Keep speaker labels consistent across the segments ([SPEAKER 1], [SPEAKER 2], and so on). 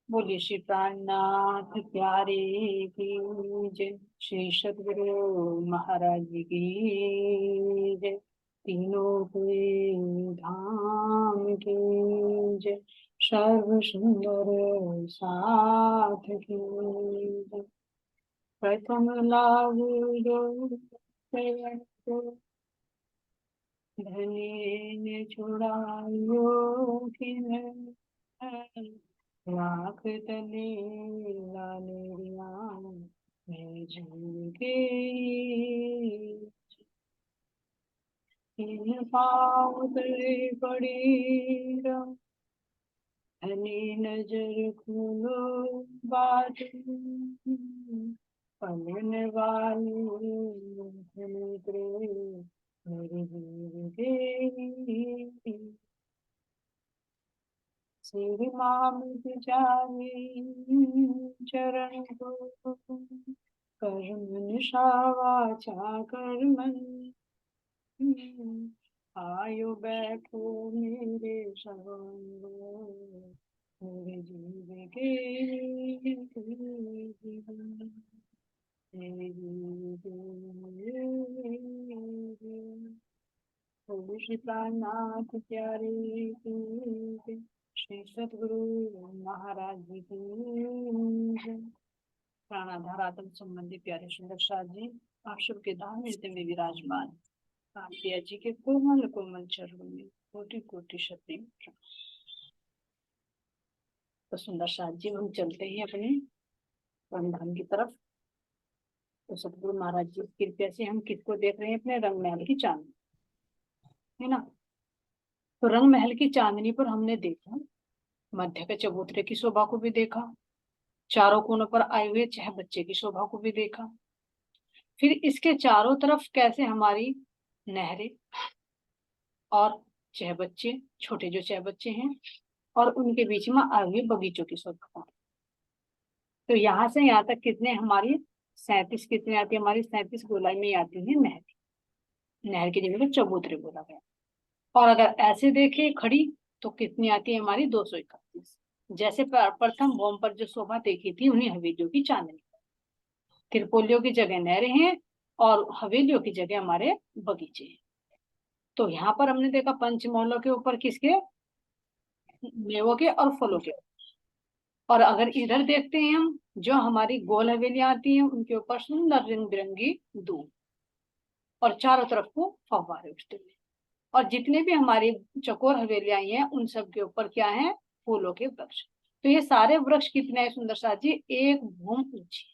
[SPEAKER 1] बोलिए श्री प्राणनाथ प्यारे की जय। श्री सद्गुरु महाराज जी की जय। तीनों के धाम की जय। सर्व सुंदर साथ की जय। प्रथम लागू धनी ने छुड़ायो किन लाख तले लालेरिया मैं झूल के इन पाँव तले पड़ी रहो। धनी नजर खोलो बात पलन वाली मेरे जीव के श्री माम जानी चरण को कर्म निशावाचा कर्मन आयो बैठो मेरे संग मेरे जीव के बोलो श्री प्राणनाथ प्यारे की श्री सद्गुरु महाराज जी की जय। प्राणाधार आत्म संबंधी प्यारे सुंदर शाह जी आप सबके दाम हृदय में विराजमान आप पिया जी के कोमल कोमल चरणों में कोटि कोटि शतों तो सुंदर शाह जी हम चलते हैं अपने परमधाम की तरफ। तो सतगुरु महाराज जी की कृपया से हम किसको देख रहे हैं? अपने रंग महल की चांदनी, है ना। तो रंग महल की चांदनी पर हमने देखा मध्य के चबूतरे की शोभा को भी देखा, चारों कोनों पर आए हुए छह बच्चे की शोभा को भी देखा, फिर इसके चारों तरफ कैसे हमारी नहरें और छह बच्चे, छोटे जो छह बच्चे हैं, और उनके बीच में आए हुए बगीचों की शोभा। तो यहाँ से यहाँ तक कितने हमारी 37 कितने आती है? हमारी 37 गोलाई में आती है नहर। नहर की जगह पे चबूतरे बोला गया। और अगर ऐसे देखे खड़ी तो कितनी आती है? हमारी 231। जैसे प्रथम भूमि पर जो शोभा देखी थी उन्हीं हवेलियों की चांदनी, त्रिपोलियों की जगह नहरें हैं और हवेलियों की जगह हमारे बगीचे हैं। तो यहाँ पर हमने देखा पंचमहलों के ऊपर किसके? मेवों के और फलों के। और अगर इधर देखते हैं हम, जो हमारी गोल हवेलियां आती हैं उनके ऊपर सुंदर रंग बिरंगी दूब और चारों तरफ को फव्वारे उठते हुए। और जितने भी हमारी चकोर हवेलियां आई हैं उन सब के ऊपर क्या है? फूलों के वृक्ष। तो ये सारे वृक्ष कितने हैं सुंदर साथ जी? एक भूम ऊंची,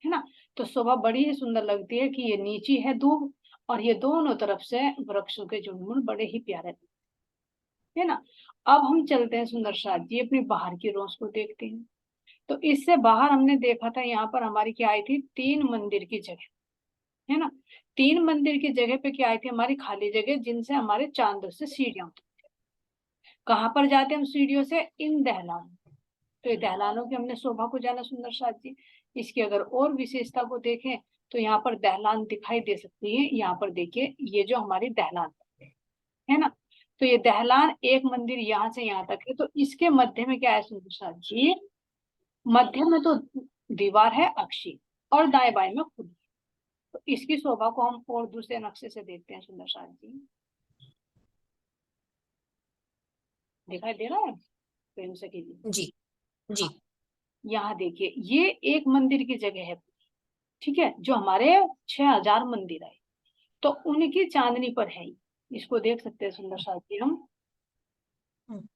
[SPEAKER 1] है ना। तो शोभा बड़ी ही सुंदर लगती है कि ये नीची है दूब और ये दोनों तरफ से वृक्षों के झुंड बड़े ही प्यारे, है ना। अब हम चलते हैं सुंदर साथ जी अपनी बाहर की रोज को देखते हैं। तो इससे बाहर हमने देखा था यहाँ पर हमारी क्या आई थी? 3 मंदिर की जगह, है ना। 3 मंदिर की जगह पे क्या आई थी? हमारी खाली जगह, जिनसे हमारे चांदों से सीढ़ियां होती। कहाँ पर जाते हम सीढ़ियों से? इन दहलानों। तो ये दहलानों की हमने शोभा को जाना सुंदर साथ जी। इसकी अगर और विशेषता को देखें तो यहाँ पर दहलान दिखाई दे सकती है। यहाँ पर देखिए ये जो हमारी दहलान है ना, तो ये दहलान एक मंदिर यहाँ से यहाँ तक है। तो इसके मध्य में क्या है सुंदर साथ जी? मध्य में तो दीवार है अक्षी और दाएं बाएं में खुली। तो इसकी शोभा को हम और दूसरे नक्शे से देखते हैं सुंदर साथ जी। दिखाई दे रहा है? प्रेम से कीजिए।
[SPEAKER 2] जी जी।
[SPEAKER 1] हाँ, यहाँ देखिए ये एक मंदिर की जगह है, ठीक है, जो हमारे 6000 मंदिर है तो उनकी चांदनी पर है। इसको देख सकते हैं सुंदर साथ जी हम।
[SPEAKER 2] हम्म,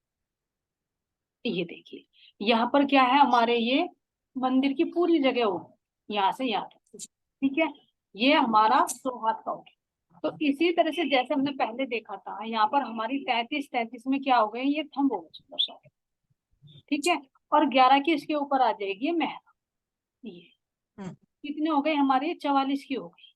[SPEAKER 1] ये देखिए यहाँ पर क्या है? हमारे ये मंदिर की पूरी जगह हो, यहाँ से यहाँ तक,
[SPEAKER 2] जी
[SPEAKER 1] ठीक है। ये हमारा 100 हाथ का हो गया। तो इसी तरह से जैसे हमने पहले देखा था यहाँ पर हमारी 33 में क्या हो गए? ये थंब हो गए सुंदर सा, ठीक है। और 11 की इसके ऊपर आ जाएगी ये मेहरा। ये
[SPEAKER 2] हम्म,
[SPEAKER 1] कितने हो गए हमारे? 44 की हो गई,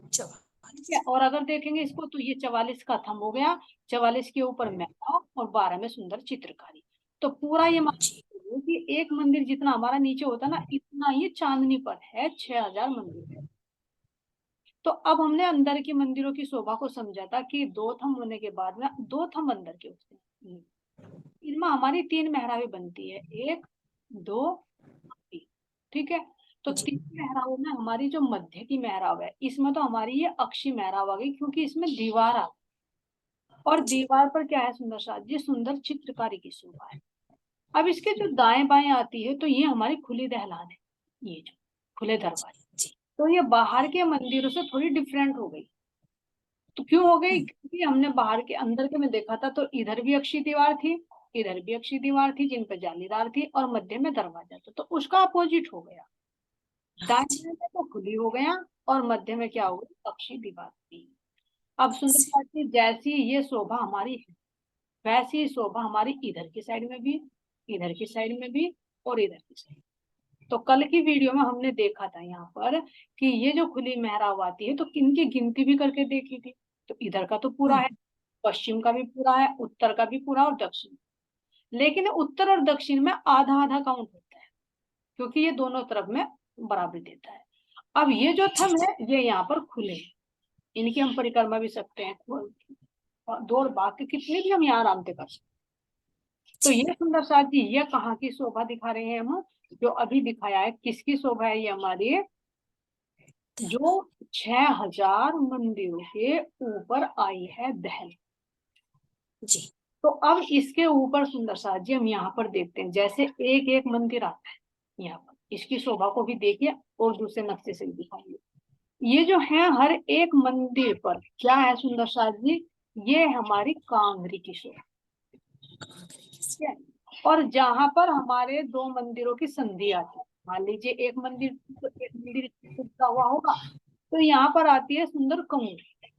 [SPEAKER 2] चलो।
[SPEAKER 1] ठीक है। और अगर देखेंगे इसको तो ये 44 का थंब हो गया, 44 के ऊपर मेहरा और 12 में सुंदर चित्रकारी। तो पूरा ये मान
[SPEAKER 2] जी
[SPEAKER 1] लीजिए कि एक मंदिर जितना हमारा नीचे होता ना इतना ये चांदनी पर है 6000 मंदिर। तो अब हमने अंदर के मंदिरों की शोभा को समझा था कि 2 थंब होने के बाद में 2 थंब अंदर के होते हैं। इनमें में हमारी 3 मेहराबें बनती है, 1 2 3, ठीक है। तो
[SPEAKER 2] जी
[SPEAKER 1] 3 मेहराबों में हमारी जो मध्य की मेहराब है, इसमें तो हमारी ये अक्षी मेहराब आ गई, क्योंकि इसमें दीवार आ गई। और
[SPEAKER 2] जी
[SPEAKER 1] दीवार पर क्या है, सुंदर साज जी, सुंदर चित्रकारी की शोभा है। अब इसके जो दाएं बाएं आती है, तो ये हमारी खुली दहलान है, ये जो खुले दरवाजे।
[SPEAKER 2] जी
[SPEAKER 1] तो ये बाहर के मंदिरों से थोड़ी डिफरेंट हो गई। तो क्यों हो गई,
[SPEAKER 2] हम्म,
[SPEAKER 1] क्योंकि हमने बाहर के अंदर के में देखा था, तो इधर भी अक्षी दीवार थी, इधर भी अक्षी दीवार थी, जिन पर जालीदार थी, और मध्य में दरवाजा था। तो उसका अपोजिट हो गया,
[SPEAKER 2] हाँ
[SPEAKER 1] दाएं
[SPEAKER 2] जी
[SPEAKER 1] में तो खुली हो गया, और मध्य में क्या हो गई, अक्षी दीवार थी। अब सुंदर
[SPEAKER 2] जी
[SPEAKER 1] साथ जी, जैसी ये शोभा हमारी है, वैसी ही शोभा हमारी इधर की साइड में भी, इधर की साइड में भी, और इधर की साइड। तो कल की वीडियो में हमने देखा था यहाँ पर कि ये जो खुली मेहराब आती है, तो इनकी गिनती भी करके देखी थी। तो इधर का तो पूरा है,
[SPEAKER 2] हम्म,
[SPEAKER 1] पश्चिम का भी पूरा है, उत्तर का भी पूरा, और दक्षिण। लेकिन उत्तर और दक्षिण में आधा आधा काउंट होता है, क्योंकि ये दोनों तरफ में बराबरी देता है। अब ये जो
[SPEAKER 2] जी
[SPEAKER 1] थम है, ये यहाँ पर खुले हैं, इनकी हम परिक्रमा भी सकते हैं, दौड़ भाग के कितने भी हम यहाँ आराम से कर सकते हैं। तो
[SPEAKER 2] जी
[SPEAKER 1] ये सुंदर साथ जी, ये कहाँ की शोभा दिखा रहे हैं हम, जो अभी दिखाया है, किसकी शोभा है ये हमारी, जो 6000 मंदिरों के ऊपर आई है दहल।
[SPEAKER 2] जी
[SPEAKER 1] तो अब इसके ऊपर सुंदर साथ जी, हम यहाँ पर देखते हैं, जैसे एक एक मंदिर आता है यहाँ पर, इसकी शोभा को भी देखिए और दूसरे नक्शे से भी दिखाइए। ये जो है, हर एक मंदिर पर क्या है सुंदर साथ जी, ये हमारी कांगरी की शोभा, ठीक है। और जहां पर हमारे दो मंदिरों की संधि आती है, मान लीजिए एक मंदिर तो एक मंदिर टूटा हुआ होगा, तो यहाँ पर आती है सुंदर कंगूरी,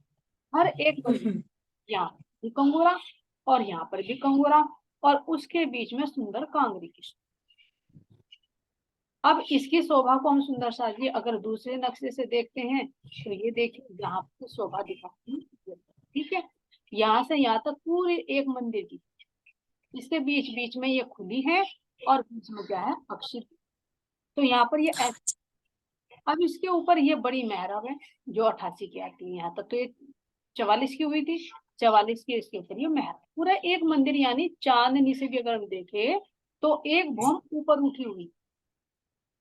[SPEAKER 1] हर एक मंदिर,
[SPEAKER 2] हम्म,
[SPEAKER 1] यहाँ भी कंगूरा, और यहाँ पर भी कंगूरा, और उसके बीच में सुंदर कांगरी की शोभा। अब इसकी शोभा को हम सुंदर सा जी अगर दूसरे नक्शे से देखते हैं, तो ये देखिए यहाँ पर शोभा दिखाती है, ठीक है। यहाँ से यहाँ तक पूरे एक मंदिर की, इसके बीच बीच में ये खुली है, और बीच में क्या है, अक्षित। तो यहाँ पर ये ऐसे, अब इसके ऊपर ये बड़ी मेहराब है, जो 88 की आती है, यहाँ तक तो ये 44 की हुई थी, 44 की इसके ऊपर ये मेहराब, पूरा एक मंदिर, यानी चांदनी से भी अगर हम देखें, तो एक भौम ऊपर उठी हुई।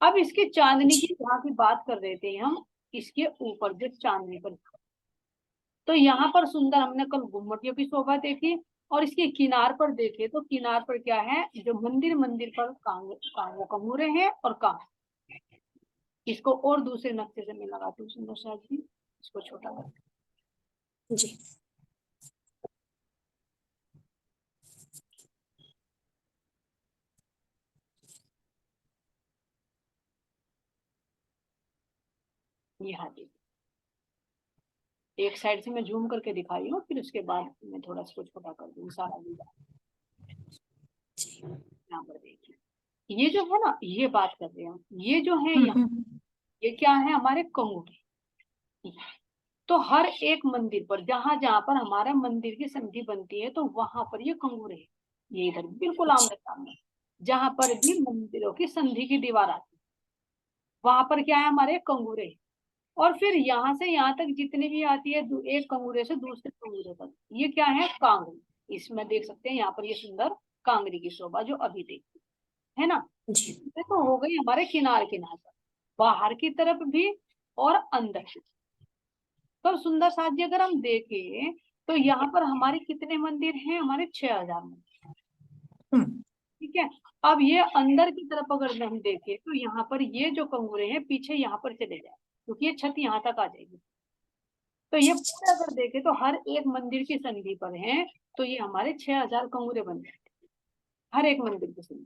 [SPEAKER 1] अब इसकी चांदनी
[SPEAKER 2] जी
[SPEAKER 1] की यहाँ की बात कर रहे थे हम, इसके ऊपर जो चांदनी पर, तो यहाँ पर सुंदर हमने कल घुम्मटियों की शोभा देखी, और इसके किनार पर देखे, तो किनार पर क्या है, जो मंदिर मंदिर पर कंगूरे हैं और काम। इसको और दूसरे नक्शे से मैं लगाती हूँ सुंदर सा जी, इसको छोटा कर,
[SPEAKER 2] जी
[SPEAKER 1] ये हाँ जी, एक साइड से मैं जूम करके दिखाई हूँ, फिर उसके बाद मैं थोड़ा इसको छोटा कर दूँ सारा वीडियो।
[SPEAKER 2] जी
[SPEAKER 1] यहाँ पर देखिए, ये जो है ना, ये बात कर रहे हैं हम, ये जो है
[SPEAKER 2] हम्म,
[SPEAKER 1] यहाँ, ये क्या है, हमारे कंगूरे। तो हर एक मंदिर पर, जहां जहां पर हमारा मंदिर की संधि बनती है, तो वहां पर ये कंगूरे हैं, ये इधर बिल्कुल
[SPEAKER 2] जी
[SPEAKER 1] आमने सामने, जहां पर भी मंदिरों की संधि की दीवार आती है, वहां पर क्या है, हमारे कंगूरे हैं। और फिर यहाँ से यहाँ तक जितनी भी आती है, एक कंगूरे से दूसरे कंगूरे तक, ये क्या है, कांगरी। इसमें देख सकते हैं यहाँ पर ये सुंदर कांगरी की शोभा जो अभी देखी है ना।
[SPEAKER 2] जी
[SPEAKER 1] ये तो हो गई हमारे किनार किनार पर, बाहर की तरफ भी और अंदर की। तो सुंदर साथ जी अगर हम देखें, तो यहाँ पर हमारे कितने मंदिर हैं, हमारे 6000 मंदिर,
[SPEAKER 2] हम्म,
[SPEAKER 1] ठीक है। अब ये अंदर की तरफ अगर हम देखें, तो यहाँ पर ये जो कंगूरे हैं पीछे यहाँ पर चले जाए, क्योंकि ये छत यहाँ तक आ जाएगी। तो ये
[SPEAKER 2] जी जी
[SPEAKER 1] पूरा अगर देखें, तो हर एक मंदिर की संधि पर है, तो ये हमारे 6000 कंगूरे बन जाते हैं, हर एक मंदिर की संधि।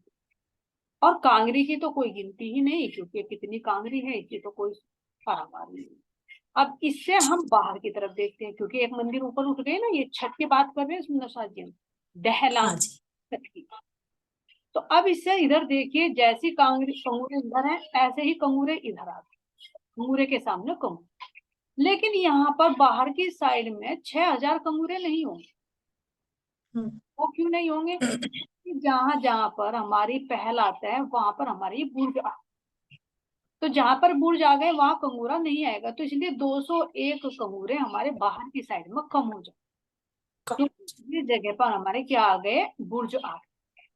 [SPEAKER 1] और कांगरी की तो कोई गिनती ही नहीं, क्योंकि कितनी कांगरी है इसकी तो कोई पारावार नहीं। अब इससे हम बाहर की तरफ देखते हैं, क्योंकि एक मंदिर ऊपर उठ गए ना, ये छत की बात कर रहे हैं सुंदर साथ जी हम,
[SPEAKER 2] हाँ
[SPEAKER 1] दहलान
[SPEAKER 2] जी
[SPEAKER 1] छत की। तो अब इससे इधर देखिए, जैसी कांगरी कंगूरे इधर है, ऐसे ही कंगूरे इधर आ गए, कंगूरे के सामने कंगूरे। लेकिन यहाँ पर बाहर की साइड में 6000 कंगूरे नहीं होंगे।
[SPEAKER 2] हम्म,
[SPEAKER 1] वो क्यों नहीं होंगे, जहां जहां पर हमारी पहल आता है, वहां पर हमारी बुर्ज तो जहां पर बुर्ज आ गए वहां कंगूरा नहीं आएगा, तो इसलिए 201 कंगूरे हमारे बाहर की साइड में कम हो जाए,
[SPEAKER 2] क-
[SPEAKER 1] तो इस जगह पर हमारे क्या आ गए, बुर्ज आ गए।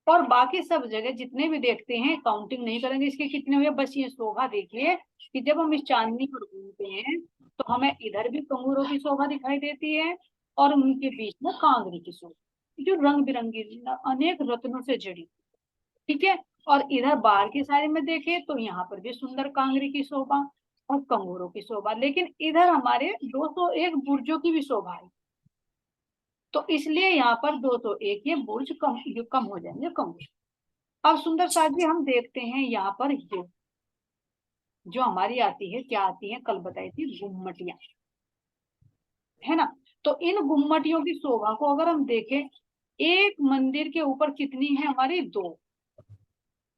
[SPEAKER 1] और बाकी सब जगह जितने भी देखते हैं काउंटिंग नहीं करेंगे इसके कितने हुए, बस ये शोभा देखिए कि जब हम इस चांदनी पर घूमते हैं तो हमें इधर भी कंगूरों की शोभा दिखाई देती है और उनके बीच में कांगरी की शोभा जो रंग बिरंगी अनेक रत्नों से जड़ी, ठीक है। और इधर बाहर की साइड में देखें तो यहाँ पर भी सुंदर कांगरी की शोभा और कंगूरों की शोभा, लेकिन इधर हमारे 201 बुर्जों की भी शोभा है, तो इसलिए यहाँ पर 201 ये बुर्ज कम हो जाएंगे, कम। अब सुंदर साथ जी हम देखते हैं यहाँ पर ये जो हमारी आती है, क्या आती है, कल बताई थी गुम्मटियां, है ना। तो इन गुम्मटियों की शोभा को अगर हम देखें, एक मंदिर के ऊपर कितनी है हमारी, 2,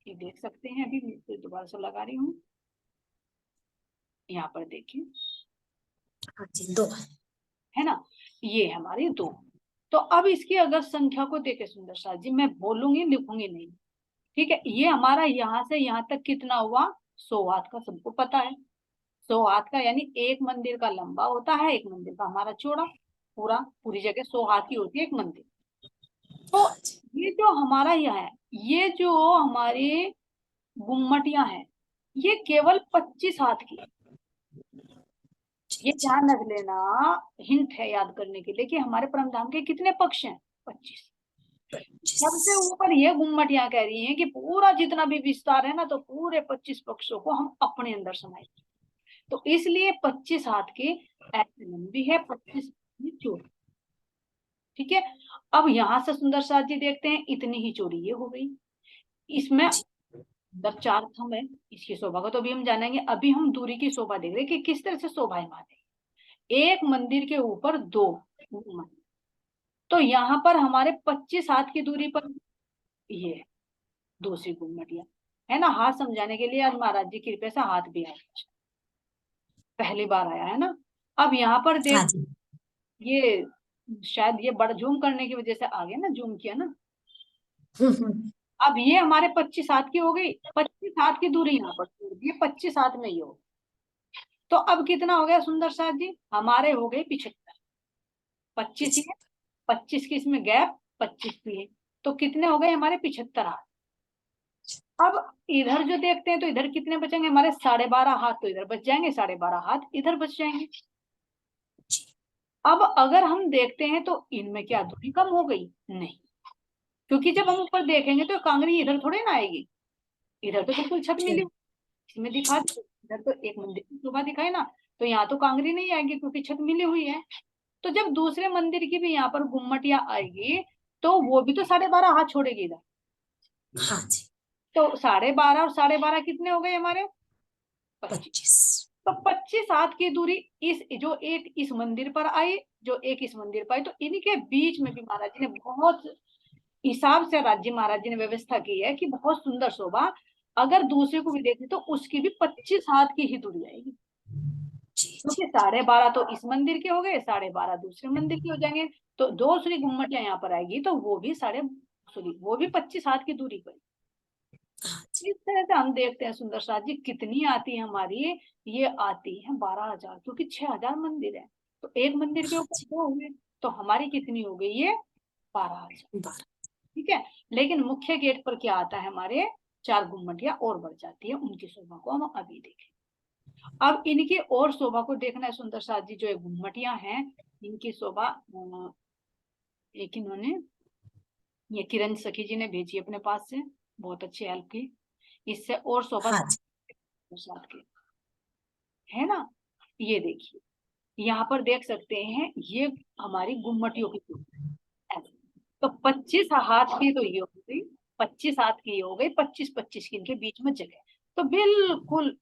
[SPEAKER 1] ये देख सकते हैं। अभी मैं दोबारा से लगा रही हूँ, यहाँ पर देखिए,
[SPEAKER 2] हाँ जी, 2
[SPEAKER 1] है ना, ये हमारी 2। तो अब इसकी अगर संख्या को देखे सुंदर साथ जी, मैं बोलूंगी लिखूंगी नहीं, ठीक है। ये हमारा यहाँ से यहाँ तक कितना हुआ, 100 हाथ का सबको पता है। 100 हाथ का यानी एक मंदिर का लंबा होता है, एक मंदिर का हमारा चौड़ा, पूरी जगह 100 हाथ की होती है एक मंदिर। तो ये जो हमारा यह है, ये जो हमारी गुम्मटियां हैं, ये केवल 25 हाथ की है। ये ध्यान रख लेना, हिंट है याद करने के लिए कि हमारे परमधाम के कितने पक्ष हैं, 25। सबसे ऊपर ये गुम्मटियां कह रही हैं कि पूरा जितना भी विस्तार है ना, तो पूरे 25 पक्षों को हम अपने अंदर समाये, तो इसलिए 25 हाथ की ऐसी लंबी है, 25 चौड़ी, ठीक है। अब यहां से सुंदर साथ जी देखते हैं, इतनी ही चौड़ी ये हो गई। इसमें 4 थंब है, इसकी शोभा को तो अभी हम जानेंगे। अभी हम दूरी की शोभा देख रहे हैं कि किस तरह से शोभाएं माने, एक मंदिर के ऊपर 2 मंदिर, तो यहाँ पर हमारे 25 हाथ की दूरी पर ये दूसरी गुम्मटियां, है ना। हाथ समझाने के लिए आज महाराज जी की कृपा से हाथ भी आया, पहली बार आया है ना। अब यहाँ पर
[SPEAKER 2] हाँ
[SPEAKER 1] देख,
[SPEAKER 2] जी,
[SPEAKER 1] ये शायद ये बड़ा जूम करने की वजह से आ गया ना, जूम किया ना।
[SPEAKER 2] हम्म,
[SPEAKER 1] अब ये हमारे 25 हाथ की हो गई, 25 हाथ की दूरी यहाँ पर छोड़ दी, 25 हाथ में ये हो, तो अब कितना हो गया सुंदर साथ जी, हमारे हो गए 75। 25 ये, 25 की इसमें गैप, 25 की है, तो कितने हो गए हमारे 75 हाथ। अब इधर जो देखते हैं तो इधर कितने बचेंगे हमारे, 12.5 हाथ तो इधर बच जाएंगे, 12.5 हाथ इधर बच जाएंगे। अब अगर हम देखते हैं तो इनमें क्या दूरी कम हो गई, नहीं, क्योंकि जब हम ऊपर देखेंगे तो कांगरी इधर थोड़े ना आएगी, इधर तो बिल्कुल छत मिली, इसमें दिखा दो, इधर तो एक मंदिर की शोभा दिखाई ना, तो यहाँ तो कांगरी नहीं आएगी क्योंकि छत मिली हुई है। तो जब दूसरे मंदिर की भी यहाँ पर गुम्मटियां आएगी तो वो भी तो 12.5 हाथ छोड़ेगी इधर,
[SPEAKER 2] हाँ जी,
[SPEAKER 1] तो 12.5 और 12.5 कितने हो गए हमारे, 25।
[SPEAKER 2] 25
[SPEAKER 1] तो 25 हाथ की दूरी इस जो एक इस मंदिर पर आई, जो एक इस मंदिर पर आई, तो इनके बीच में भी महाराज जी ने बहुत हिसाब से, राज्य महाराज जी ने व्यवस्था की है कि बहुत सुंदर शोभा, अगर दूसरे को भी देखें तो उसकी भी 25 हाथ की ही दूरी आएगी, क्योंकि 12.5 तो इस मंदिर के हो गए, 12.5 दूसरे मंदिर के हो जाएंगे, तो दूसरी गुम्मटियां यहाँ पर आएगी तो वो भी वो भी 25 हाथ की दूरी पर। इस तरह से हम देखते हैं सुंदर साथ जी कितनी आती है हमारी, ये आती है 12,000, क्योंकि 6,000 मंदिर है, तो एक मंदिर के ऊपर 2 हुए, तो हमारी कितनी हो गई ये 12,000, ठीक है। लेकिन मुख्य गेट पर क्या आता है हमारे, 4 गुम्मटियां और बढ़ जाती है, उनकी शोभा को हम अभी देखें। अब इनकी और शोभा को देखना है सुंदर साथ जी, जो ये गुम्मटियां हैं इनकी शोभा, एक इन्होंने ये किरण सखी जी ने भेजी अपने पास से, बहुत अच्छी हेल्प की, इससे और शोभा
[SPEAKER 2] हाँ जी,
[SPEAKER 1] साथ की, है ना। ये देखिए यहाँ पर देख सकते हैं, ये हमारी गुम्मटियों की शोभा ऐसे। तो 25 हाथ की तो ये हो गई, 25 हाथ की ये हो गई, 25-25 की इनके बीच में जगह, तो बिल्कुल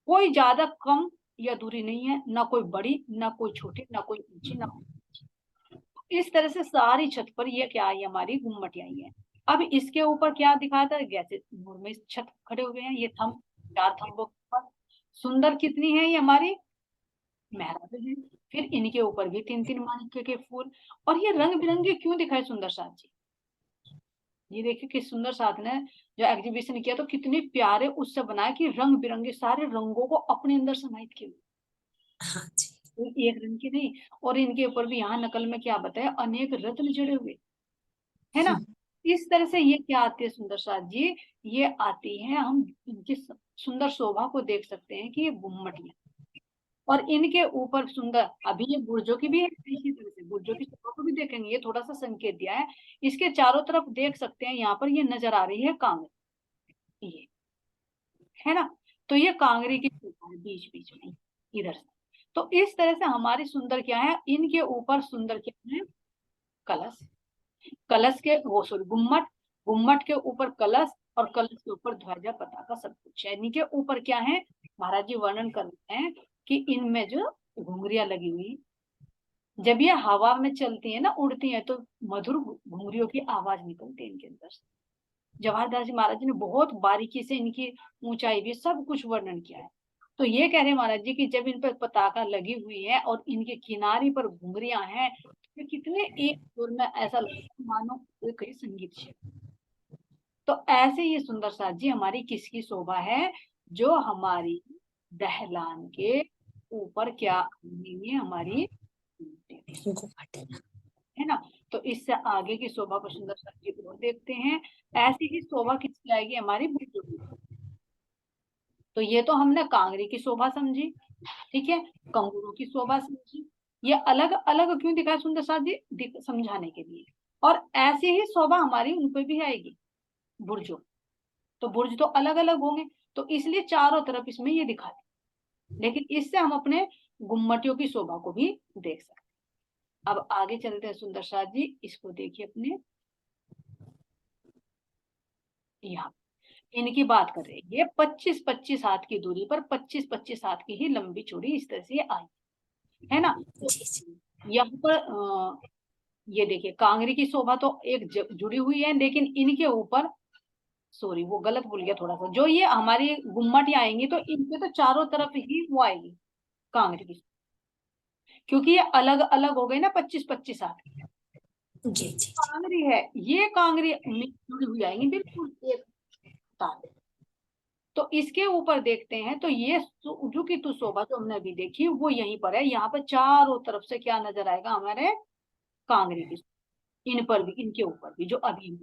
[SPEAKER 1] कोई ज्यादा कम या दूरी नहीं है, ना कोई बड़ी ना कोई छोटी, ना कोई ऊंची ना कोई नीची। इस तरह से सारी छत पर ये क्या आई हमारी गुम्मटियां आई है। अब इसके ऊपर क्या दिखाता है, जैसे में छत खड़े हुए हैं, ये थंब, 4 थंबों पर सुंदर कितनी है ये हमारी मेहराबें हैं, फिर इनके ऊपर भी 3-3 माणिक्य के फूल, और ये रंग बिरंगे क्यों दिखाए सुंदर साथ जी, ये देखिए किस सुंदर साथ ने जो एग्जीबिशन किया तो कितने प्यारे उससे बनाया कि रंग बिरंगे सारे रंगों को अपने अंदर समाहित किए,
[SPEAKER 2] हाँ जी,
[SPEAKER 1] कोई एक रंग की नहीं। और इनके ऊपर भी यहाँ नकल में क्या बताया, अनेक रत्न जड़े हुए, है ना। इस तरह से ये क्या आती है सुंदर साथ जी, ये आती है, हम इनकी सुंदर शोभा को देख सकते हैं कि ये गुम्मटियां, और इनके ऊपर सुंदर, अभी ये बुर्जों की भी है, इसी तरह से बुर्जों की शोभा को भी देखेंगे। ये थोड़ा सा संकेत दिया है, इसके चारों तरफ देख सकते हैं, यहाँ पर ये नजर आ रही है कांगरी, ये है ना। तो ये कांगरी की शोभा है बीच बीच में इधर से। तो इस तरह से हमारी सुंदर क्या है, इनके ऊपर सुंदर क्या है, कलश, कलश के वो सॉरी गुम्मट, गुम्मट के ऊपर कलश, और कलश के ऊपर ध्वजा पताका सब कुछ है। इनके ऊपर क्या है, महाराज जी वर्णन कर रहे हैं कि इनमें जो घुंघरियां लगी हुई, जब ये हवा में चलती है ना, उड़ती है, तो मधुर घुंघरियों की आवाज निकलती है इनके अंदर से। जवाहरदास जी महाराज जी ने बहुत बारीकी से इनकी ऊंचाई भी सब कुछ वर्णन किया है। तो ये कह रहे महाराज जी कि जब इन पर पताका लगी हुई है और इनके किनारे पर घुंघरियां हैं, तो कितने एक सुर में ऐसा लगता है मानो कोई कहीं संगीत है। तो ऐसे ये सुंदर साथ जी हमारी किसकी शोभा है, जो हमारी दहलान के ऊपर क्या है, हमारी है ना। तो इससे आगे की शोभा को सुंदर साथ जी को देखते हैं। ऐसी ही शोभा किसकी आएगी, हमारी बुजुर्ग की। तो ये तो हमने कांगरी की शोभा समझी, ठीक है, कंगूरों की शोभा समझी। ये अलग अलग क्यों दिखाया सुंदर साथ जी, समझाने के लिए। और ऐसी ही शोभा हमारी उन पर भी आएगी, बुर्जों। तो बुर्ज तो अलग अलग होंगे, तो इसलिए चारों तरफ इसमें ये दिखा दे, लेकिन इससे हम अपने गुम्मटियों की शोभा को भी देख सकते हैं। अब आगे चलते हैं सुंदर साथ जी, इसको देखिए अपने यहाँ इनकी बात कर रहे हैं। ये 25-25 हाथ की दूरी पर 25-25 हाथ की ही लंबी चूड़ी इस तरह से आई, है ना। तो यहाँ पर ये देखिए कांगरी की शोभा तो एक जुड़ी हुई है, लेकिन इनके ऊपर, सॉरी वो गलत भूल गया थोड़ा सा, जो ये हमारी गुम्मट आएंगी तो इनके तो चारों तरफ ही वो आएगी कांगरी की, क्योंकि ये अलग अलग हो गई ना 25-25 हाथ की।
[SPEAKER 2] जी जी
[SPEAKER 1] कांगरी है, ये कांगरी जुड़ी हुई आएंगी बिल्कुल एक तार। तो इसके ऊपर देखते हैं, तो ये जो की तू शोभा जो हमने अभी देखी वो यहीं पर है। यहाँ पर चारों तरफ से क्या नजर आएगा, हमारे कांगरी की, इन पर भी, इनके ऊपर भी जो अभी,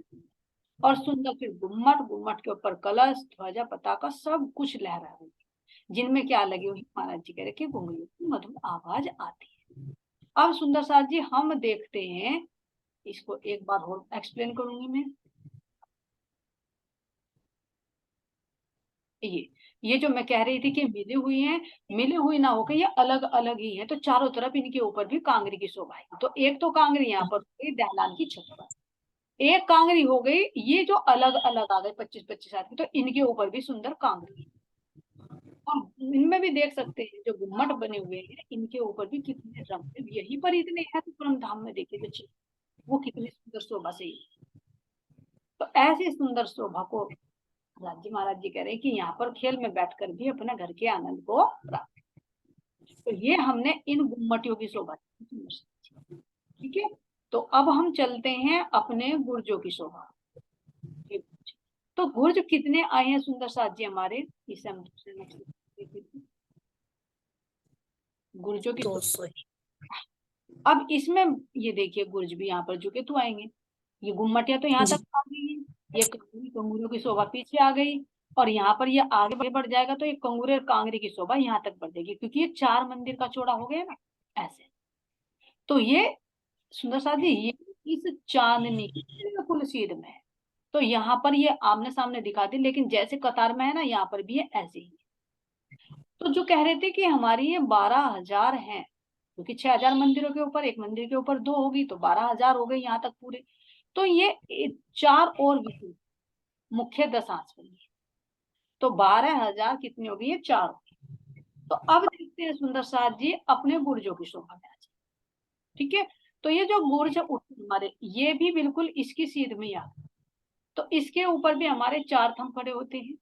[SPEAKER 1] और सुंदर फिर गुम्मट, गुम्मट के ऊपर कलश, ध्वजा पताका सब कुछ लहरा रही है, जिनमें क्या लगी हुई, महाराज जी कह रहे कि घुंघरियों की मधुर आवाज आती है। अब सुंदर साथ जी हम देखते हैं, इसको एक बार और एक्सप्लेन करूंगी मैं। ये जो मैं कह रही थी कि मिली हुई है, मिली हुई ना होकर ये अलग अलग ही है, तो चारों तरफ इनके ऊपर भी कांगरी की शोभा है। तो एक तो कांगरी यहाँ पर हो गई दहलान की छत पर, एक कांगरी हो गई ये जो अलग अलग आ गए 25-25 हाथ की, तो इनके ऊपर भी सुंदर कांगरी है। और इनमें भी देख सकते हैं जो गुम्मट बने हुए हैं, इनके ऊपर भी कितने रंग, यही पर इतने हैं तो परम धाम में देखिए जो चीज वो कितनी सुंदर शोभा से ही। तो ऐसी सुंदर शोभा को राज्य महाराज जी कह रहे हैं कि यहाँ पर खेल में बैठकर भी अपने घर के आनंद को प्राप्त। तो ये हमने इन गुम्मटियों की शोभा, ठीक है। तो अब हम चलते हैं अपने गुर्जों की शोभा। तो गुर्ज कितने आए हैं सुंदर साथ जी हमारे, इसे हम गुर्जों की
[SPEAKER 2] 200।
[SPEAKER 1] अब इसमें ये देखिए गुर्ज भी यहाँ पर झुके तो आएंगे, ये गुम्मटियां तो यहाँ
[SPEAKER 2] जी
[SPEAKER 1] तक आ गई है, ये कंगूरों की शोभा पीछे आ गई, और यहाँ पर ये आगे बढ़ जाएगा तो ये कंगूरे और कांगरे की शोभा यहाँ तक बढ़ जाएगी, क्योंकि ये 4 मंदिर का चौड़ा हो गया ना ऐसे। तो ये सुंदर साथ जी ये इस चांदनी बिल्कुल सीध में है, तो यहाँ पर ये आमने सामने दिखा दी, लेकिन जैसे कतार में है ना यहाँ पर भी है ऐसे ही। तो जो कह रहे थे कि हमारी ये 12,000 है, क्योंकि 6,000 मंदिरों के ऊपर, एक मंदिर के ऊपर 2 होगी, तो 12,000 हो गई यहाँ तक पूरे। तो ये 4 और भी मुख्य दशांश बनी, तो 12,000 कितनी होगी, ये 4 होगी। तो अब देखते हैं सुंदर साथ जी अपने गुर्जों की शोभा में आ जाए, ठीक है। तो ये जो गुर्ज हमारे ये भी बिल्कुल इसकी सीध में आ, तो इसके ऊपर भी हमारे 4 थंब खड़े होते हैं,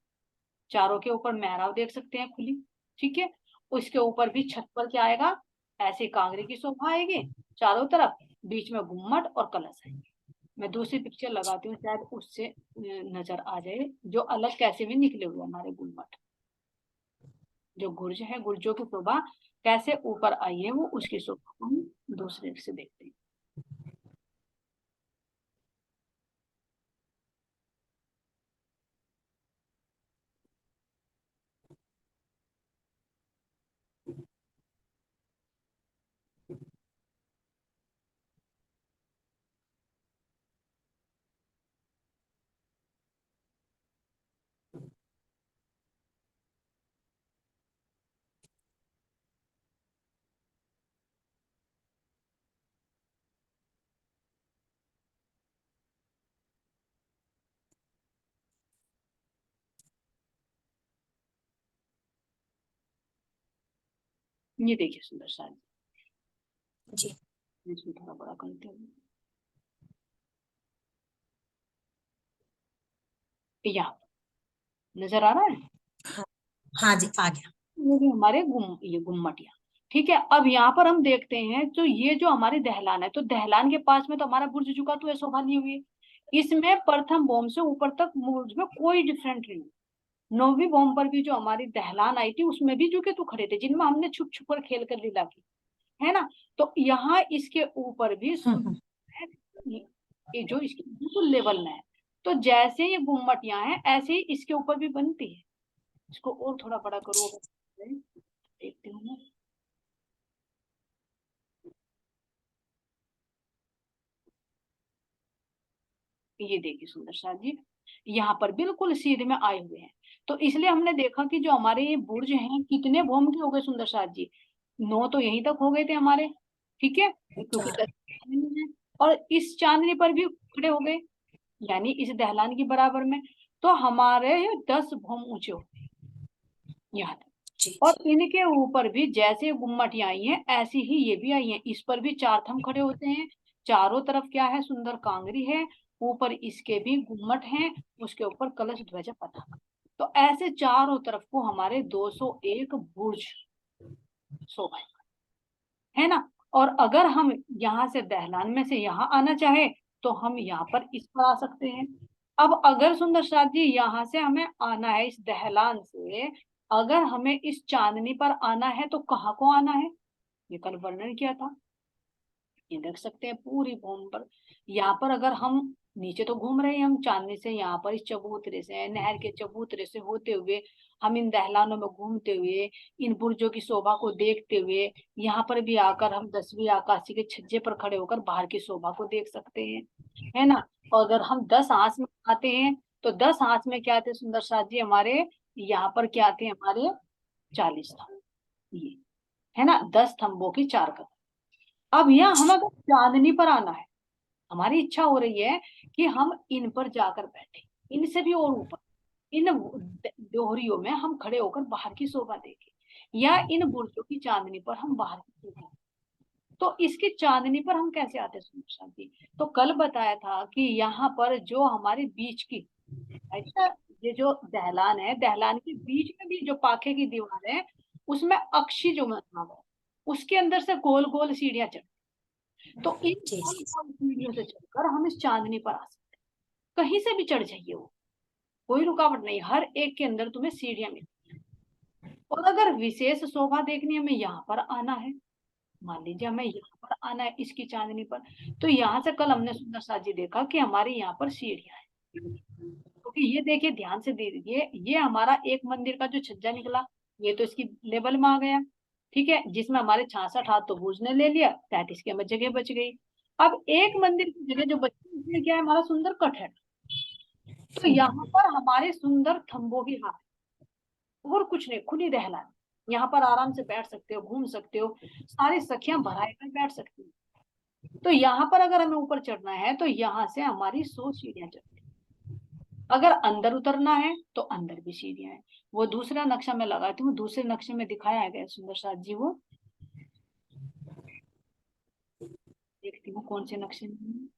[SPEAKER 1] चारों के ऊपर मेहराब देख सकते हैं खुली, ठीक है। उसके ऊपर भी छत पर क्या आएगा, ऐसे कांगरे की शोभा आएगी चारों तरफ, बीच में गुम्मट और कलश आएंगे। मैं दूसरी पिक्चर लगाती हूँ शायद उससे नजर आ जाए जो अलग कैसे भी निकले हुए हमारे गुम्मट, जो गुर्ज है गुर्जों की शोभा कैसे ऊपर आई है, वो उसकी शोभा को हम दूसरे से देखते हैं। ये देखिए सुंदर सा,
[SPEAKER 2] जी
[SPEAKER 1] इसमें थोड़ा बड़ा करते हैं, यहाँ नजर आ रहा है,
[SPEAKER 2] हाँ हाँ जी आ गया।
[SPEAKER 1] ये भी हमारे ये गुम्मटिया। ठीक है, अब यहाँ पर हम देखते हैं तो ये जो हमारी दहलान है, तो दहलान के पास में तो हमारा बुर्ज झुका तो है, शोभा ली हुई है। इसमें प्रथम भौम से ऊपर तक बुर्ज में कोई डिफरेंट नहीं। नौवीं भौम पर भी जो हमारी दहलान आई थी उसमें भी झुके तो खड़े थे, जिनमें हमने छुप छुप कर खेल कर लीला की, है ना। तो यहाँ इसके ऊपर भी
[SPEAKER 2] हम्म।
[SPEAKER 1] ये जो इसके बिल्कुल लेवल में है, तो जैसे ये गुम्मटियां हैं ऐसे ही इसके ऊपर भी बनती है। इसको और थोड़ा बड़ा करो, देखते हूँ मैं। ये देखिए सुंदर सा जी, यहाँ पर बिल्कुल सीधे में आए हुए हैं। तो इसलिए हमने देखा कि जो हमारे ये बुर्ज हैं कितने भौम के हो गए सुंदर सा जी, 9 तो यहीं तक हो गए थे हमारे। ठीक है, क्योंकि 10 चांदनी है, और इस चांदनी पर भी खड़े हो गए, यानी इस दहलान के बराबर में। तो हमारे 10 भौम ऊंचे हो गए यहाँ तक।
[SPEAKER 2] जी
[SPEAKER 1] और
[SPEAKER 2] जी
[SPEAKER 1] इनके ऊपर भी जैसे गुम्मटियां आई हैं ऐसी ही ये भी आई हैं, इस पर भी 4 थंब खड़े होते हैं। चारों तरफ क्या है, सुंदर कांगरी है, ऊपर इसके भी गुम्मट हैं, उसके ऊपर कलश ध्वजा पताका। तो ऐसे चारों तरफ को हमारे 201 बुर्ज शोभा, है ना। और अगर हम यहाँ से दहलान में से यहाँ आना चाहे तो हम यहाँ पर इस पर आ सकते हैं। अब अगर सुंदर साथ जी यहाँ से हमें आना है इस दहलान से, अगर हमें इस चांदनी पर आना है तो कहाँ को आना है, ये कल वर्णन किया था। ये देख सकते हैं पूरी भूमि पर, यहाँ पर अगर हम नीचे तो घूम रहे हैं हम चांदनी से, यहाँ पर इस चबूतरे से, नहर के चबूतरे से होते हुए हम इन दहलानों में घूमते हुए, इन बुर्जों की शोभा को देखते हुए, यहाँ पर भी आकर हम 10वीं आकाशी के छज्जे पर खड़े होकर बाहर की शोभा को देख सकते हैं, है ना। और अगर हम 10 आंच में आते हैं तो 10 आंच में क्या थे सुंदर साथ जी हमारे, यहाँ पर क्या थे हमारे 40 थंब, ये है ना, 10 थंबों की 4 कतार। अब यहाँ हमें अगर चांदनी पर आना है, हमारी इच्छा हो रही है कि हम इन पर जाकर बैठे, इनसे भी और ऊपर, इन दोहरियों में हम खड़े होकर बाहर की शोभा देखें, या इन बुर्जों की चांदनी पर हम बाहर की शोभा। तो इसकी चांदनी पर हम कैसे आते हैं सुंदर शांति, तो कल बताया था कि यहाँ पर जो हमारे बीच की, अच्छा, ये जो दहलान है, दहलान के बीच में भी जो पाखे की दीवार है उसमें अक्षी जो बना हुआ है, उसके अंदर से गोल गोल सीढ़ियां चढ़, तो इन
[SPEAKER 2] जी
[SPEAKER 1] गोल
[SPEAKER 2] जी
[SPEAKER 1] गोल सीढ़ियों से चढ़कर हम इस चांदनी पर आ सकते हैं। कहीं से भी चढ़ जाइए, वो कोई रुकावट नहीं, हर एक के अंदर तुम्हें सीढ़ियां मिल। और अगर विशेष शोभा देखनी हमें यहाँ पर आना है, मान लीजिए हमें यहाँ पर आना है इसकी चांदनी पर, तो यहाँ से कल हमने सुंदर साथ जी देखा कि हमारे यहाँ पर सीढ़ियां हैं। क्योंकि ये देखिए ध्यान से दे दीजिए, ये हमारा एक मंदिर का जो छज्जा निकला, ये तो इसकी लेवल में आ गया। ठीक है, जिसमें हमारे 66 हाथ तो बुर्ज ने ले लिया, 33 की हमें जगह बच गई। अब एक मंदिर की जगह जो बची उसमें क्या है, हमारा सुंदर कठहर। तो यहाँ पर हमारे सुंदर थंबों की हाथ, और कुछ नहीं, खुली दहला है। यहाँ पर आराम से बैठ सकते हो, घूम सकते हो, सारी सखियां भराए कर बैठ सकती हो। तो यहाँ पर अगर हमें ऊपर चढ़ना है तो यहाँ से हमारी 100 सीढ़ियां चढ़ती, अगर अंदर उतरना है तो अंदर भी सीढ़ियां हैं। वो दूसरा नक्शा मैं लगाती हूँ, दूसरे नक्शे में दिखाया गया सुंदर साथ जी, वो देखती हूँ कौन से नक्शे में है।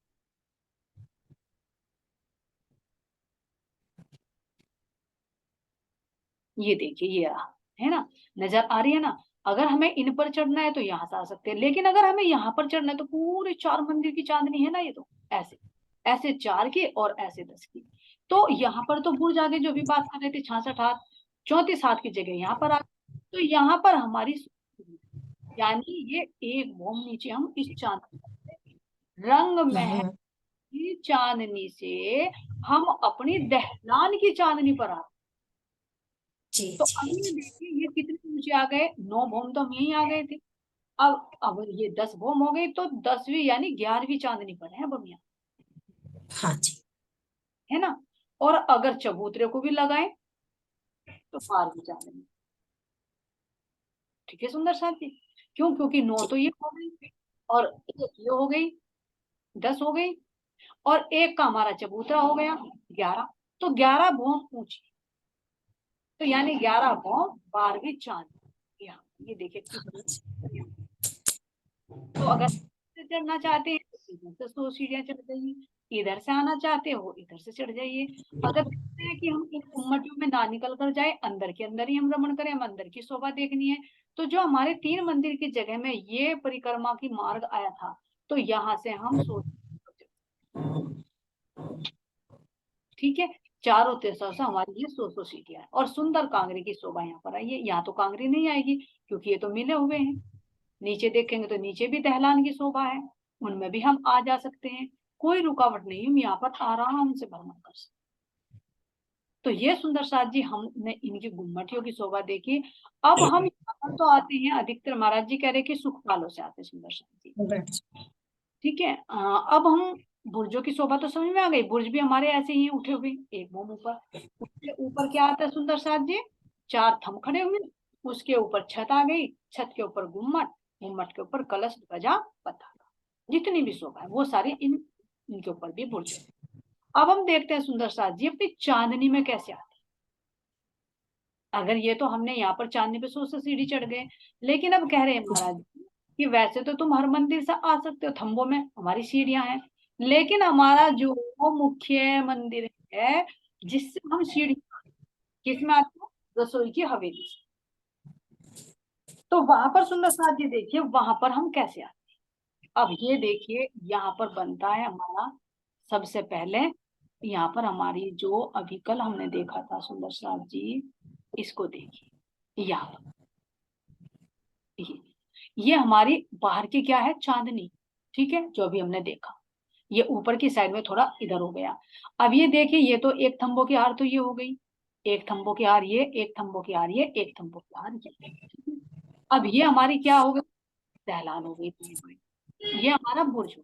[SPEAKER 1] ये देखिए ये रहा, है ना, नजर आ रही है ना। अगर हमें इन पर चढ़ना है तो यहाँ से आ सकते हैं, लेकिन अगर हमें यहाँ पर चढ़ना है तो पूरे 4 मंदिर की चांदनी है ना, ये तो ऐसे ऐसे 4 की और ऐसे 10 की। तो यहाँ पर तो बुर्ज आगे जो भी बात कर रहे थे 66 हाथ, 34 हाथ की जगह यहाँ पर आ गए। तो यहाँ पर हमारी, यानी ये एक भौम नीचे हम इस चांदनी रंग महल
[SPEAKER 2] हम्म।
[SPEAKER 1] की चांदनी से हम अपनी दहलान की चांदनी पर आ।
[SPEAKER 2] जी
[SPEAKER 1] तो अब
[SPEAKER 2] जी
[SPEAKER 1] ये
[SPEAKER 2] जी
[SPEAKER 1] देखिए ये कितने ऊंचे आ गए, 9 भौम तो हम यहीं आ गए थे। अब ये 10 भौम हो गई, तो 10वीं यानी 11वीं चांदनी पर है अब हम यहाँ,
[SPEAKER 2] हाँ जी
[SPEAKER 1] है ना। और अगर चबूतरे को भी लगाए तो 12वीं चांदनी। ठीक है सुंदर साथी, क्यों, क्योंकि 9
[SPEAKER 2] जी
[SPEAKER 1] तो ये हो गई, और एक ये हो गई, 10 हो गई, और एक का हमारा चबूतरा हो गया 11, तो 11 भौम ऊंची, तो यानी 11 भौम 12वीं चांदनी यहाँ। ये देखिए तो अगर से चढ़ना चाहते हैं तो इधर से 100 सीढ़ियां चढ़ जाइए, इधर से आना चाहते हो इधर से चढ़ जाइए। अगर देखते हैं कि हम इन गुम्मटियों में ना निकल कर जाए, अंदर के अंदर ही हम भ्रमण करें, हम अंदर की शोभा देखनी है, तो जो हमारे 3 मंदिर की जगह में ये परिक्रमा की मार्ग आया था, तो यहाँ से हम ठीक है, चारों दिशा से हमारी ये 100 सीढ़ियां है। और सुंदर कांगड़े की शोभा यहाँ पर आई है। यहाँ तो कांगड़ी नहीं आएगी क्योंकि ये तो मिले हुए हैं। नीचे देखेंगे तो नीचे भी दहलान की शोभा है, उनमें भी हम आ जा सकते हैं, कोई रुकावट नहीं, हम यहाँ पर आराम से भ्रमण कर सकते। तो ये सुंदर साथ जी हमने इनकी गुम्मटियों की शोभा देखी। अब हम यहाँ पर तो आते हैं, अधिकतर महाराज जी कह रहे कि सुखपालों से आते सुंदर साथ जी, ठीक है। अब हम बुर्जों की शोभा तो समझ में आ गई, बुर्ज भी हमारे ऐसे ही उठे हुए, एक बूम ऊपर, उसके ऊपर क्या आता है सुंदर साथ जी, 4 थंब खड़े हुए, उसके ऊपर छत आ गई, छत के ऊपर गुम्मट, गुम्मट के ऊपर कलश, ध्वजा, पताका, जितनी भी शोभा है वो सारी इनके ऊपर भी बुर्ज। अब हम देखते हैं सुंदर साथ जी अपनी चांदनी में कैसे आते हैं। अगर ये तो हमने यहाँ पर चांदनी पे 100 सीढ़ी चढ़ गए, लेकिन अब कह रहे हैं महाराज कि वैसे तो तुम हर मंदिर से आ सकते हो, थंबों में हमारी सीढ़ियां हैं, लेकिन हमारा जो मुख्य मंदिर है जिससे हम सीढ़ी किसमें आते हैं, रसोई की हवेली से, तो वहां पर सुंदर साथ जी देखिए वहां पर हम कैसे आते हैं। अब ये देखिए यहाँ पर बनता है हमारा सबसे पहले, यहाँ पर हमारी जो अभी कल हमने देखा था सुंदर साथ जी, इसको देखिए यहाँ ये हमारी बाहर की क्या है, चांदनी, ठीक है, जो अभी हमने देखा, ये ऊपर की साइड में थोड़ा इधर हो गया। अब ये देखिए ये तो एक थंबों की हार तो ये हो गई, एक थंबों की हार ये, एक थंबों की हार ये, एक थंबों की हार ये। अब ये हमारी क्या हो गई, दहलान हो गई, ये हमारा बुर्ज हो।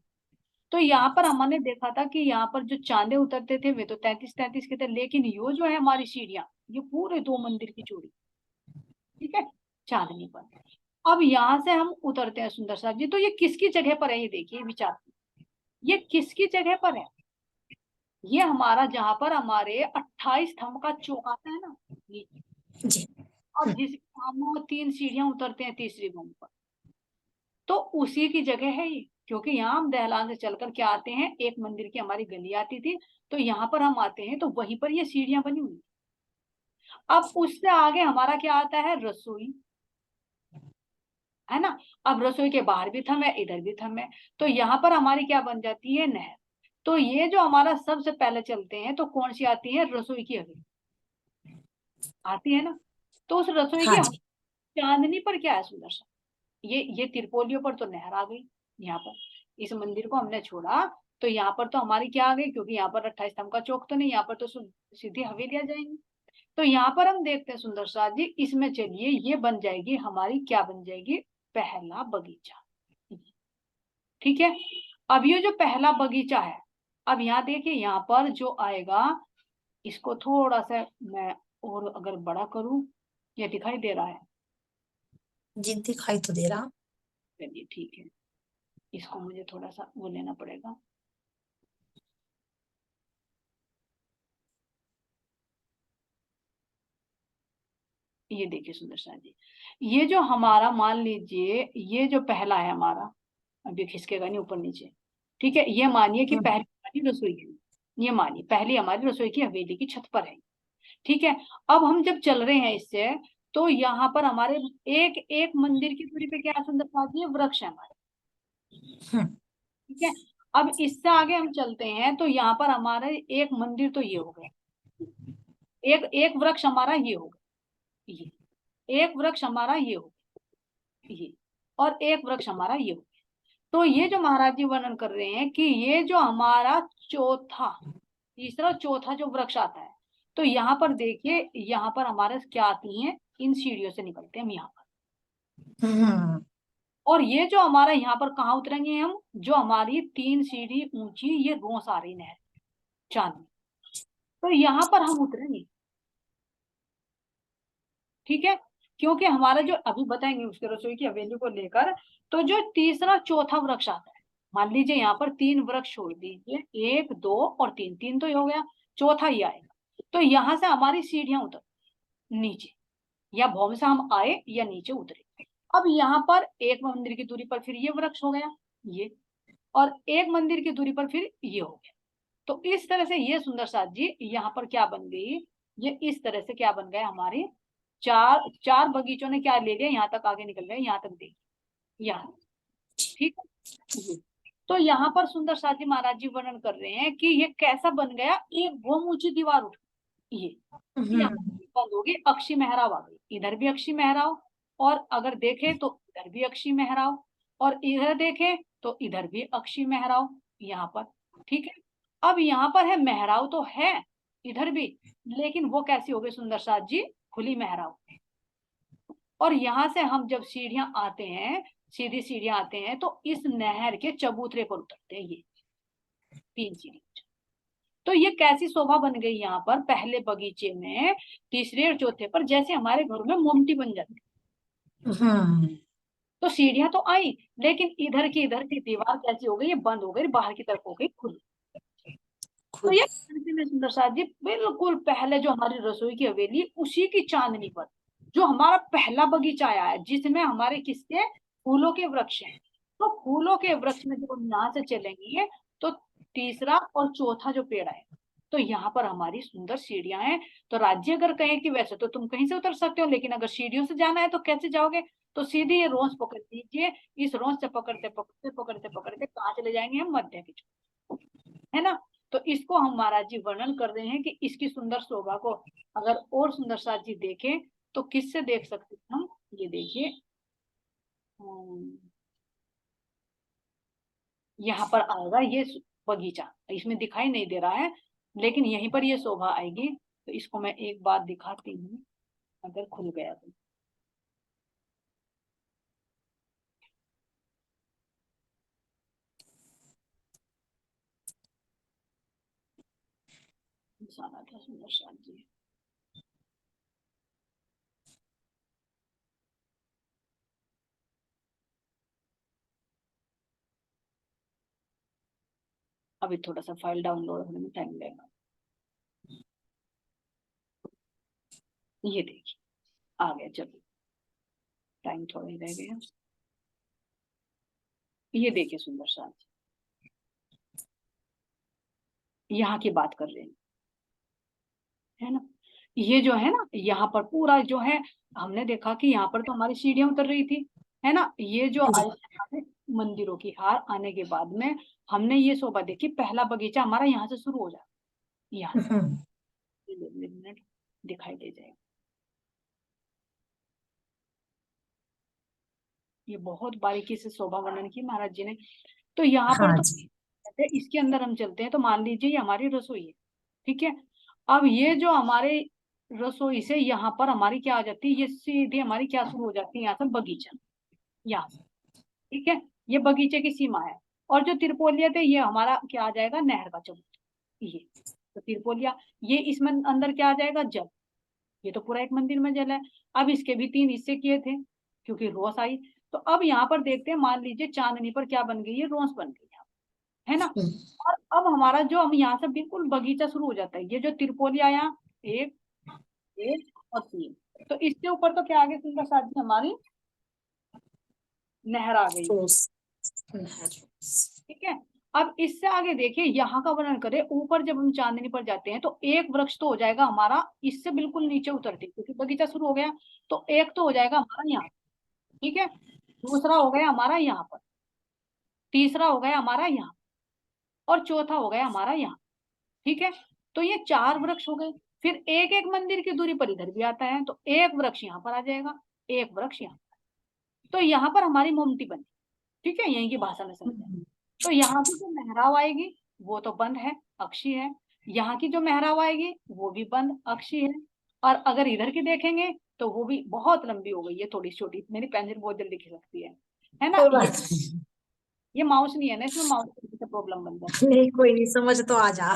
[SPEAKER 1] तो यहाँ पर हमने देखा था कि यहाँ पर जो चांदे उतरते थे वे तो 33-33 के थे, लेकिन यो जो है हमारी सीढ़ियां, ये पूरे 2 मंदिर की चौड़ी, ठीक है, चांदनी पर। अब यहाँ से हम उतरते हैं सुंदर साथ जी, तो ये किसकी जगह पर है, ये देखिए विचार, ये किसकी जगह पर है, ये हमारा जहां पर हमारे 28 स्तंभ का चौक आता है ना नीचे,
[SPEAKER 2] जी
[SPEAKER 1] और जिस हम 3 सीढ़ियां उतरते हैं तीसरी गुम्बद पर, तो उसी की जगह है ये, क्योंकि यहाँ हम दहलान से चलकर क्या आते हैं, एक मंदिर की हमारी गली आती थी, तो यहाँ पर हम आते हैं तो वहीं पर ये सीढ़ियां बनी हुई। अब उससे आगे हमारा क्या आता है, रसोई, है ना। अब रसोई के बाहर भी थम है, इधर भी थम है, तो यहाँ पर हमारी क्या बन जाती है, नहर। तो ये जो हमारा सबसे पहले चलते हैं तो कौन सी आती है, रसोई की हवेली आती है ना। तो उस रसोई की
[SPEAKER 2] हाँ जी
[SPEAKER 1] चांदनी पर क्या है सुंदर सा, ये तिरपोलियों पर तो नहर आ गई। यहाँ पर इस मंदिर को हमने छोड़ा तो यहाँ पर तो हमारी क्या आ गई, क्योंकि यहाँ पर 28 स्तंभ का चौक तो नहीं, यहाँ पर तो सीधी हवेलियां जाएंगी। तो यहाँ पर हम देखते हैं सुंदर साथ जी, इसमें चलिए ये बन जाएगी हमारी, क्या बन जाएगी, पहला बगीचा, ठीक है। अब ये जो पहला बगीचा है, अब यहाँ देखिए यहाँ पर जो आएगा, इसको थोड़ा सा मैं और अगर बड़ा करूं, ये दिखाई दे रहा है,
[SPEAKER 2] जी दिखाई तो दे रहा।
[SPEAKER 1] चलिए ठीक है, इसको मुझे थोड़ा सा वो लेना पड़ेगा, ये देखिए सुंदर साथ जी, ये जो हमारा मान लीजिए ये जो पहला है हमारा, अभी खिसकेगा नहीं ऊपर नीचे, ठीक है, ये मानिए कि पहली हमारी रसोई है, ये मानिए पहली हमारी रसोई की हवेली की छत पर है, ठीक है। अब हम जब चल रहे हैं इससे, तो यहाँ पर हमारे एक एक मंदिर की दूरी पे क्या है सुंदर साथ जी, वृक्ष है हमारे, ठीक है। अब इससे आगे हम चलते हैं तो यहाँ पर हमारे एक मंदिर तो ये हो गया, एक एक वृक्ष हमारा ये हो गया, ये एक वृक्ष हमारा ये हो गया, ये, और एक वृक्ष हमारा ये हो गया। तो ये जो महाराज जी वर्णन कर रहे हैं कि ये जो हमारा चौथा, तीसरा चौथा जो वृक्ष आता है, तो यहाँ पर देखिए यहाँ पर हमारे क्या आती हैं, इन सीढ़ियों से निकलते हैं हम यहाँ पर, और ये जो हमारा यहाँ पर कहाँ उतरेंगे हम, जो हमारी 3 सीढ़ी ऊंची ये रोस आ रही नहर चांदनी, तो यहाँ पर हम उतरेंगे, ठीक है। क्योंकि हमारा जो अभी बताएंगे उसके रसोई की हवेली को लेकर, तो जो तीसरा चौथा वृक्ष आता है, मान लीजिए यहाँ पर 3 वृक्ष छोड़ दीजिए, 1 2 और 3, 3 तो ये हो गया, चौथा ही आएगा, तो यहाँ से हमारी सीढ़ियां उतर नीचे, या भौम से हम आए या नीचे उतरे, अब यहाँ पर एक मंदिर की दूरी पर फिर ये वृक्ष हो गया ये, और एक मंदिर की दूरी पर फिर ये हो गया। तो इस तरह से ये सुंदर साथ जी यहाँ पर क्या बन गई, ये इस तरह से क्या बन गया, हमारी चार चार बगीचों ने क्या ले लिया, यहाँ तक आगे निकल गए, यहाँ तक देखिए यहाँ, ठीक है ये। तो यहाँ पर सुंदर साथ जी महाराज जी वर्णन कर रहे हैं कि ये कैसा बन गया, एक बहुत ऊंची दीवार उठ ये यहाँ बंद होगी, अक्षी मेहराब आ गई, इधर भी अक्षी मेहराब, और अगर देखे तो इधर भी अक्षी मेहराब, और इधर देखे तो इधर भी अक्षी मेहराब यहाँ पर, ठीक है। अब यहाँ पर है मेहराब तो है इधर भी, लेकिन वो कैसी हो गई सुंदर साथ जी, खुली मेहराब। और यहाँ से हम जब सीढ़ियां आते हैं, सीधी सीढ़ियां आते हैं, तो इस नहर के चबूतरे पर उतरते हैं ये 3 सीढ़ी। तो ये कैसी शोभा बन गई यहाँ पर, पहले बगीचे में, तीसरे और चौथे पर जैसे हमारे घरों में मोमटी बन जाती। तो सीढ़ियां तो आई, लेकिन इधर की दीवार कैसी हो गई, ये बंद हो गई, बाहर की तरफ हो गई खुली। तो ये सुंदर साथ जी बिल्कुल पहले जो हमारी रसोई की हवेली, उसी की चांदनी पर जो हमारा पहला बगीचा आया है, जिसमें हमारे किसके फूलों के वृक्ष हैं। तो फूलों के वृक्ष में जब हम यहाँ से चलेंगे तो तीसरा और चौथा जो पेड़ है, तो यहाँ पर हमारी सुंदर सीढ़ियां हैं। तो राज्य अगर कहें कि वैसे तो तुम कहीं से उतर सकते हो, लेकिन अगर सीढ़ियों से जाना है तो कैसे जाओगे, तो सीधे ये रोंस पकड़ लीजिए, इस रोंस से पकड़ते पकड़ते पकड़ते पकड़ते कहाँ चले जाएंगे हम, मध्य की चोटी, है ना। तो इसको हम महाराज जी वर्णन कर रहे हैं कि इसकी सुंदर शोभा को अगर और सुंदर साथ जी देखें तो किससे देख सकते हैं हम, ये देखिए यहाँ पर आएगा ये बगीचा, इसमें दिखाई नहीं दे रहा है, लेकिन यहीं पर ये शोभा आएगी। तो इसको मैं एक बार दिखाती हूँ, अगर खुल गया तो। था सुंदर साथ जी, अभी थोड़ा सा फाइल डाउनलोड होने में टाइम लगेगा। ये देखिए आ गया, चलो टाइम थोड़ा ही रह गया। ये देखिए सुंदर साथ जी, यहाँ की बात कर रहे हैं, है ना। ये जो है ना, यहाँ पर पूरा जो है, हमने देखा कि यहाँ पर तो हमारी सीढ़ियां उतर रही थी, है ना। ये जो आए मंदिरों की हार आने के बाद में हमने ये शोभा देखी, पहला बगीचा हमारा यहाँ से शुरू हो जाता, यहाँ से मिनट दिखाई दे जाएगा। ये बहुत बारीकी से शोभा वर्णन की महाराज जी ने। तो यहाँ पर तो इसके अंदर हम चलते हैं, तो मान लीजिए ये हमारी रसोई है, ठीक है। अब ये जो हमारे रसोई से यहाँ पर हमारी क्या आ जाती है, ये सीधी हमारी क्या शुरू हो जाती है, यहाँ से बगीचा, यहाँ, ठीक है। ये बगीचे की सीमा है। और जो तिरपोलिया थे ये हमारा क्या आ जाएगा, नहर का चबूतरा, ये तो तिरपोलिया, ये इसमें अंदर क्या आ जाएगा, जल, ये तो पूरा एक मंदिर में जल है। अब इसके भी 3 हिस्से किए थे क्योंकि रोस आई। तो अब यहाँ पर देखते हैं, मान लीजिए चांदनी पर क्या बन गई है, रोस बन गई है ना। और अब हमारा जो, हम यहाँ से बिल्कुल बगीचा शुरू हो जाता है, ये जो तिरपोलिया यहाँ 1 1 और 3, तो इसके ऊपर तो क्या आगे सुंदर साथ जी हमारी नहर आ गई, ठीक है। अब इससे आगे देखिए, यहाँ का वर्णन करें, ऊपर जब हम चांदनी पर जाते हैं तो एक वृक्ष तो हो जाएगा हमारा इससे बिल्कुल नीचे उतरते, क्योंकि बगीचा शुरू हो गया, तो एक तो हो जाएगा हमारा यहाँ, ठीक है। दूसरा हो गया हमारा यहाँ पर, तीसरा हो गया हमारा यहाँ, और चौथा हो गया हमारा यहाँ, ठीक है। तो ये 4 वृक्ष हो गए। फिर एक एक मंदिर की दूरी पर इधर भी आता है, तो एक वृक्ष यहाँ पर आ जाएगा, एक वृक्ष यहाँ, तो यहाँ पर हमारी मोमटी बनी, ठीक है, यहीं की भाषा में समझ। तो यहाँ की जो मेहराब आएगी वो तो बंद है, अक्षी है, यहाँ की जो मेहराब आएगी वो भी बंद अक्षी है, और अगर इधर की देखेंगे तो वो भी बहुत लंबी हो गई है, थोड़ी छोटी, मेरी पेंसिल बहुत जल्दी खिसकती है ना। ये माउस नहीं है ना, इसमें माउस की प्रॉब्लम बन जाती है।
[SPEAKER 2] नहीं कोई नहीं, समझ तो आ जा।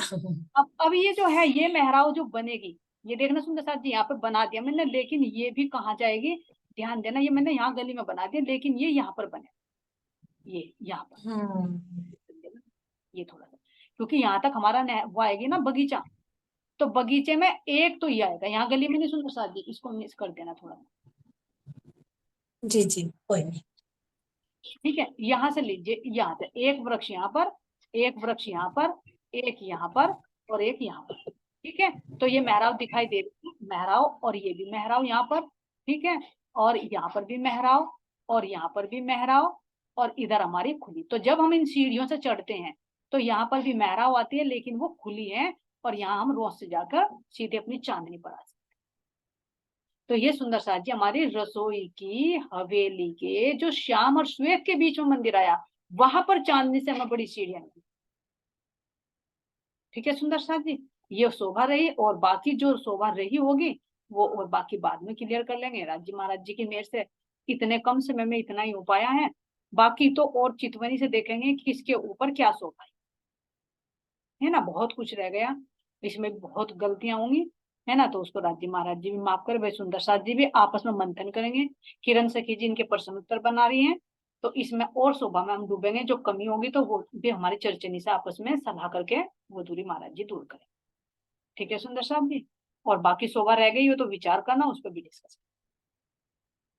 [SPEAKER 1] अब ये जो है, ये मेहराब जो बनेगी, ये देखना सुंदर साथ जी, यहाँ पे बना दिया मैंने, लेकिन ये भी कहाँ जाएगी, ध्यान देना, ये मैंने यहाँ गली में बना दिया, लेकिन ये यहाँ पर बने, ये यहाँ पर ये थोड़ा सा, क्योंकि यहाँ तक हमारा वो आएगी ना बगीचा, तो बगीचे में एक तो ये आएगा, यहाँ गली में नहीं सुंदर साथ जी, इसको मिस कर देना थोड़ा,
[SPEAKER 2] जी जी, कोई नहीं।
[SPEAKER 1] ठीक है, यहाँ से लीजिए, यहाँ से एक वृक्ष यहाँ पर, एक वृक्ष यहाँ पर, एक यहाँ पर और एक यहाँ पर। ठीक है, तो ये मेहराब दिखाई दे रही है, मेहराब, और ये भी मेहराब यहाँ पर। ठीक है, और यहाँ पर भी मेहराब, और यहाँ पर भी मेहराब, और इधर हमारी खुली। तो जब हम इन सीढ़ियों से चढ़ते हैं तो यहाँ पर भी मेहराब आती है, लेकिन वो खुली है, और यहाँ हम रोज से जाकर सीधे अपनी चांदनी पर आ सकते। तो ये सुंदर साज जी हमारी रसोई की हवेली के जो श्याम और श्वेत के बीच में मंदिर आया, वहां पर चांदनी से हमें बड़ी सीढ़ियां मिली। ठीक है सुंदर साज जी, ये शोभा रही, और बाकी जो शोभा रही होगी वो और बाकी बाद में क्लियर कर लेंगे। राज्य महाराज जी की मेहर से इतने कम समय में इतना ही उपाया है, बाकी तो और चितवनी से देखेंगे कि इसके ऊपर क्या शोभा है ना। बहुत कुछ रह गया, इसमें बहुत गलतियां होंगी, है ना। तो उसको राज्य महाराज जी भी माफ करे, भाई सुंदर साथ जी भी आपस में मंथन करेंगे। किरण सखी जी इनके प्रश्न उत्तर बना रही हैं, तो इसमें और शोभा में हम डूबेंगे। जो कमी होगी तो वो भी हमारी चर्चनी से आपस में सलाह करके वो दूरी महाराज जी दूर करें। ठीक है सुंदर साहब जी, और बाकी शोभा रह गई हो तो विचार करना, उस पर भी डिस्कस